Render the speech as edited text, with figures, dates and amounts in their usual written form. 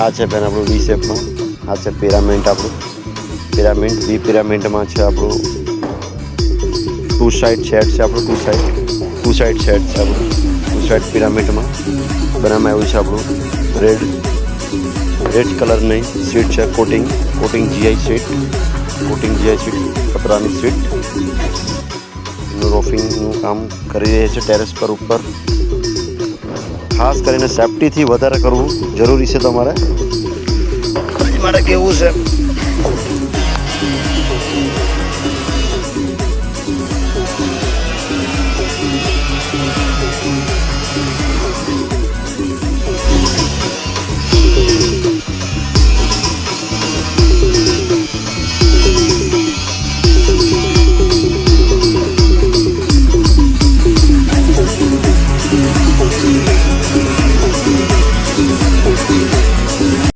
આ છે બેન આપણું વી શેપમાં. આ છે પિરામિડ આપણું. પિરામિડ વી પિરામિડમાં છે આપણું ટુ સાઇડ શેડ છે આપણું. ટુ સાઇડ શેડ છે આપણું. ટુ સાઇડ પિરામિડમાં બનાવવામાં આવ્યું છે આપણું. રેડ કલરની સીટ છે. Coating GI seat. કપડાની સીટ. એનું રોફિંગનું કામ કરી રહ્યા છે ટેરેસ પર ઉપર. ખાસ કરીને સેફ્ટીથી વધારે કરવું જરૂરી છે તમારે. મારે કેવું છે